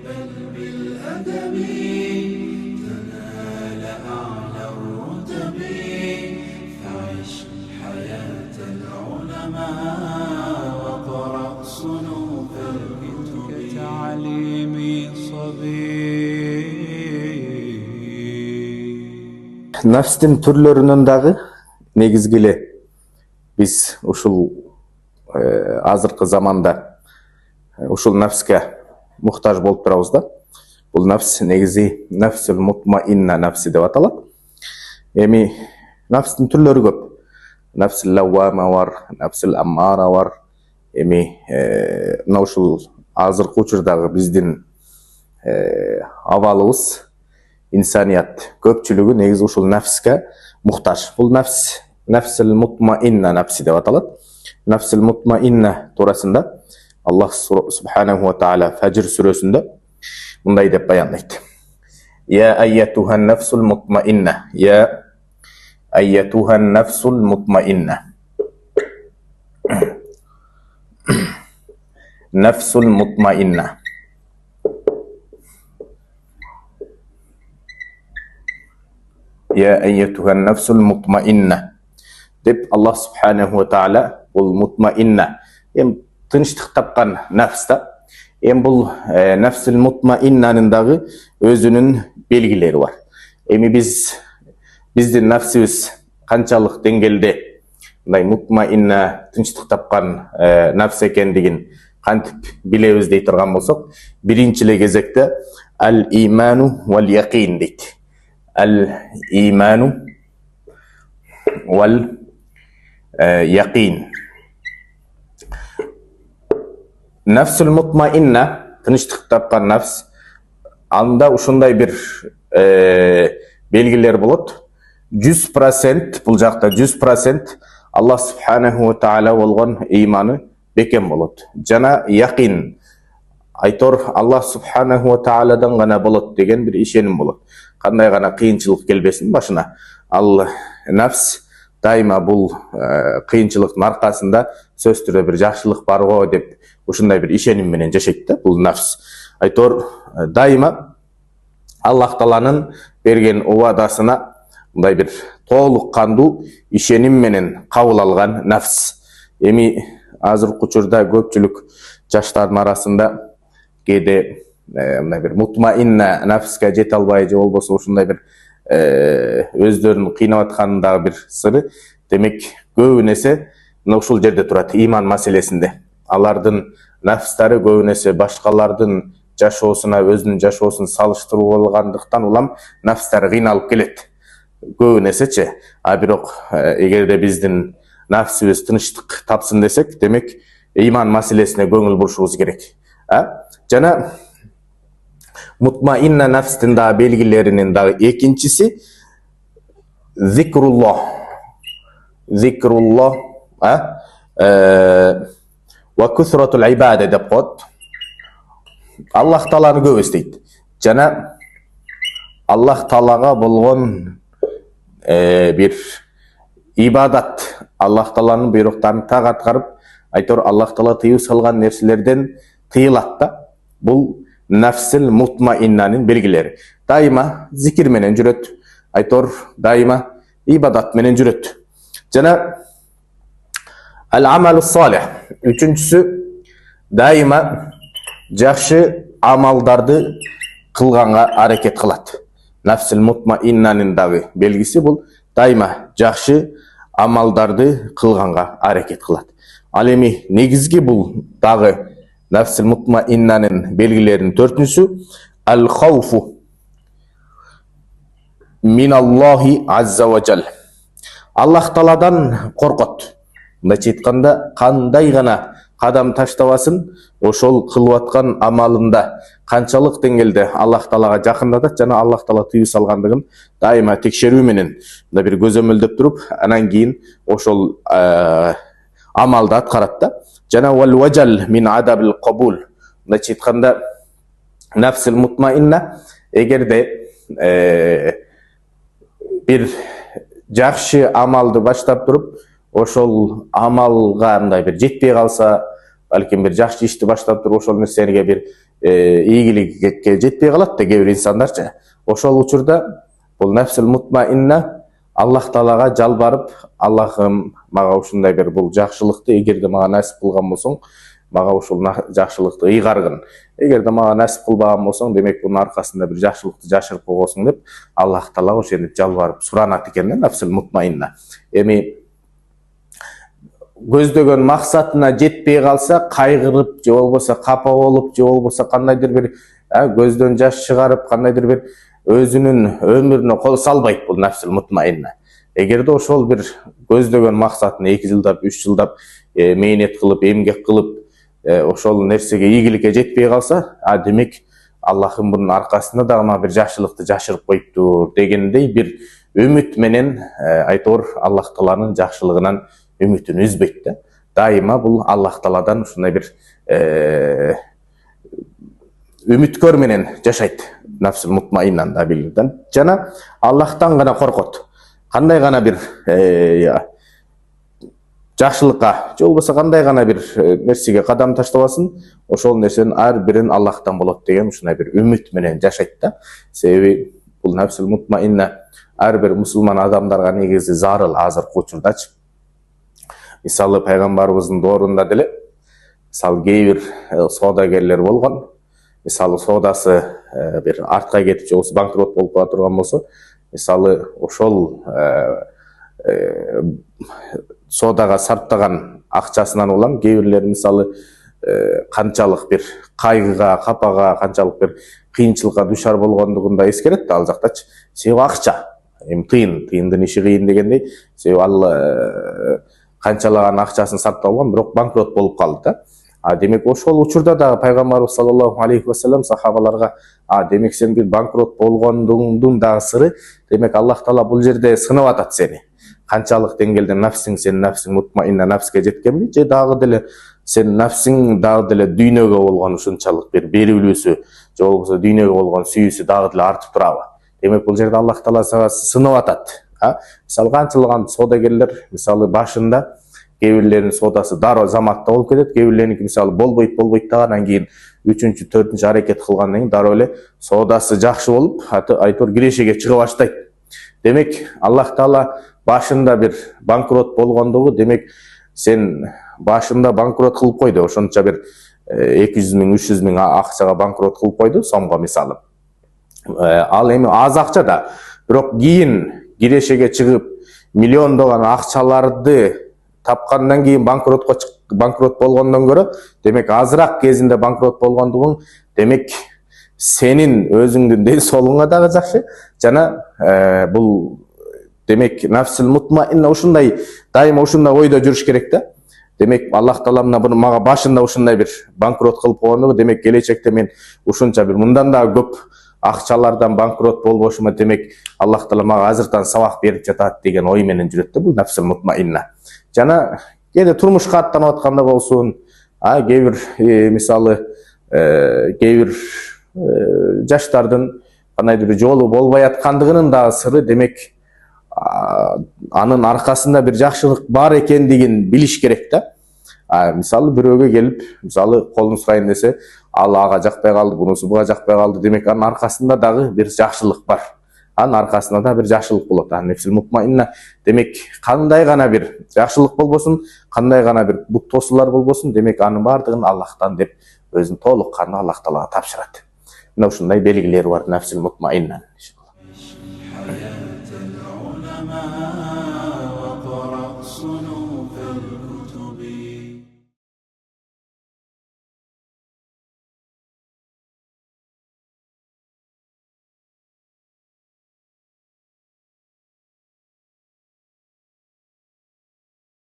بل بالأدب تنال أعلى الرتب فعش حياة العلماء وقرأ صنوف الكتب كتعليم صبي. Nafstin türlörünün dağı negizgili biz uşul azırkı zamanda uşul nafske muhtaç bolup turabız da. Bul nafs negizi nafsul mutmainna nafsi dep atalat. Emi nafstin türlörü köp. Nafsul lawwama var, nafsul ammara var. Emi mına uşul azırkı учурдагы биздин абалыбыз insaniyat köpçülüğü negiz uşul nafske muhtaç. Bul nafsul mutmainna nafsi dep atalat. Nafsul mutmainna turasında Allah subhanahu wa ta'ala Fajr surasında bunday dep bayanlayt. Ya ayyatuhan nafsul mutmainna. Ya ayyatuhan nafsul mutmainna. Nafsul mutmainna. Ya eyyetühen nefsul mutmainna dep Allah subhanahu wa ta'ala bul mutmainna em tınçlık tapkan nafsta em bul nefsul mutmainnanın dağı özünün belgileri var. Emi bizdin nafsimiz kançalık dengelde bunday mutmainna tınçlık tapkan nafs ekendigin kantip bilebиз dей turgan bolsok birinçile gezekte al imanu vel yaqin deyt. الإيمان واليقين. نفس المطمئنة تنشتق tapkan nafs anda ушундай bir belgiler болот. 100% бул жакта 100% Allah subhanahu wa ta'ala болгон ыйманы бекем болот. Жана yaqin айтор Allah subhanahu wa ta'alaдан гана болот деген bir ишеним болот. Кандай гана кыйынчылык келбесин башына. Ал nafs дайыма бул кыйынчылыктын аркасында сөз түрдө bir жакшылык бар го деп ушундай bir ишеним менен жашайт да бул nafs. Айтор дайыма Аллах Тааланын берген убадасына мындай bir толук кандуу ишеним менен кабыл алган nafs. Эми азыркы учурда көпчүлүк жаштардын арасында кээде мындай bir mutmainna nafsке жете албай же болбосо ушундай bir өздөрүн кыйнап атканындагы bir сыры демек көбүн эсе мына ушул жерде турат ыйман маселесинде. Алардын nafstары көбүн эсе башкалардын жашоосуна өзүнүн жашоосун салыштыруу болгондуктан улам nafstары кыйналып келет. Көбүн эсечи. А бирок эгерде биздин nafsибиз тынчтык тапсын десек, демек ыйман маселесине көңүл бурушубуз керек. Жана mutmainna nafstin da belgilerinin da ikincisi zikrullah. Zikrullah ve kusratul ibade dep koyt. Allah Taala'nı көп isteyt. Jana Allah Taala'ga bolgon bir ibadat, Allah Taala'nın buyruktарын tak atkарып, айтор Allah Taala тыйып салган нерселерден тыйылат да. Бул nafsil mutmainnanın belgileri. Daima zikir menen жүрөт. Айтор daima ibadat menen жүрөt. Жана al-amalus salih. Üçüncüsü daima жакшы амалдарды кылганга аракет кылат. Nafsil mutmainnanın dагы белгиси бул daima жакшы амалдарды кылганга аракет кылат. Ал эми негизги бул дагы nafsil mutmainnanın belgilerinin dördüncüsü al-khawfu minallahi azza ve cel. Allah Taala'dan korkot. Мындайча айтканда кандай гана кадам таштабасын ошол кылып аткан амалында канчалык деңгээлде Аллах Таалага жакындатат жана Аллах Таала тыйып салгандыгын дайыма текшерүү менен мындай бир көзөмөлдөп туруп анан кийин ошол амалды аткарат да. Жана wal wajal min adabil qabul. Мындайча айтканда nafsil mutmainna эгерде бир жакшы амалды баштап туруп ошол амалга мындай бир жетпей калса, балким бир жакшы ишти баштап туруп ошол нерсеге бир ийгиликке жетпей калат да кээ бир инсандарчы. Ошол учурда бул нафсул мутмаинна Аллах Таалага жалбарып, Аллахым мага ушундай бир бул жакшылыкты эгерде мага насип кылган болсоң, мага ушул жакшылыкты ыйгаргын. Эгерде мага насип кылбаган болсоң, демек бунун аркасында бир жакшылыкты жашырып койгосуң деп Аллах Таалага ошентип жалбарып суранат экен да нафсул мутмаинна. Эми көздөгөн максатына жетпей калса, кайгырып, же болбосо капа болуп, же болбосо кандайдыр бир көздөн жаш чыгарып, кандайдыр бир өзүнүн өмүрүнө кол салбайт бул нафсул мутмаинна. Эгерде ошол бир көздөгөн максатына 2 жылдап, 3 жылдап мээнет кылып, эмгек кылып, ошол нерсеге ийгиликке жетпей калса, демек Аллахым бунун аркасында дагы мага бир жакшылыкты жашырып коюптур дегендей бир үмүт менен айтор Аллах Тааланын жакшылыгынан үмүтүн үзбөйт да. Дайыма бул Аллах Тааладан ушундай бир үмүткөр менен жашайт нафсул мутмаиннан да билден. Жана Аллахтан гана коркот. Кандай гана бир жакшылыкка, же болбосо кандай гана бир нерсеге кадам таштабасын, ошол нерсенин ар бирин Аллахтан болот деген ушундай бир үмүт менен жашайт да. Себеби бул нафсул мутмаинна ар бир мусулман адамдарга негизи зарыл азыркы учурдачы. Мисалы пайгамбарыбыздын доорунда деле мисалы кээ бир соодагерлер болгон. Мисалы соодасы бир артка кетип, же болбосо банкрот болуп кала турган болсо, мисалы ошол соодага сарптаган акчасынан улам кээ бирлер мисалы канчалык бир кайгыга, капага, канчалык бир кыйынчылыкка душар болгондугун да эскерет да ал жактачы. Себеби акча, эми тыйындын иши кыйын дегендей. Себеби ал канчалаган акчасын сарптап алган, бирок банкрот болуп калды да. Демек ошол учурда да пайгамбарыбыз саллаллаху алейхи вассалам сахабаларга демек сен бир банкрот болгондуңдун дагы сыры, демек Аллах Таала бул жерде сынап атат сени. Канчалык деңгээлде нафсиң, сен нафсиң мутмаинна нафске жеткенби, же дагы деле сен нафсиң дагы деле дүйнөгө болгон ушунчалык бир берилүүсү, же болбосо дүйнөгө болгон сүйүүсү дагы деле артып турабы? Демек бул жерде Аллах Таала сага сынап атат. Мисалы канчалаган соодагерлер мисалы башында кээ бирлеринин соодасы дароо заматта болуп кетет, кээ бирлериники мисалы болбойт дагы, анан кийин 3-чү, 4-чү аракет кылгандан кийин дароо эле соодасы жакшы болуп, айтор кирешеге чыга баштайт. Демек Аллах Таала башында бир банкрот болгондугу, демек сен башында банкрот кылып койду, ошончо бир 200 миң, 300 миң акчага банкрот кылып койду, сомго мисалы. Ал эми аз акча да, бирок кийин кирешеге чыгып миллиондогон акчаларды тапкандан кийин банкрот болгондон көрө, демек азыраак кезинде банкрот болгондугуң, демек сенин өзүңдүн ден соолугуңа дагы жакшы. Жана бул демек нафсул мутмаинна ушундай дайыма ушундай ойдо жүрүш керек да. Демек Аллах Таала мага башында ушундай бир банкрот кылып койгондугу, демек келечекте мен ушунча бир мындан дагы көп акчалардан банкрот болбошума, демек Аллах Таала мага азыртан сабак берип жатат деген ой менен жүрөт да бул нафсул мутмаинна. Жана кээде турмушка аттанып атканда болсун, кээ бир мисалы кээ бир жаштардын кандайдыр бир жолу болбой аткандыгынын дагы сыры, демек анын аркасында бир жакшылык бар экендигин билиш керек да. Мисалы бирөөгө келип, мисалы колун сурайын десе, ал ага жакпай калды, бунусу буга жакпай калды, демек анын аркасында дагы бир жакшылык бар. Анын аркасында да бир жакшылык болот. Нафсул мутмаинна демек кандай гана бир жакшылык болбосун, кандай гана бир бут тосулар болбосун, демек анын бардыгын Аллахтан деп өзүн толук кандуу Аллах Таалага тапшырат. Мына ушундай белгилери бар нафсул мутмаинна.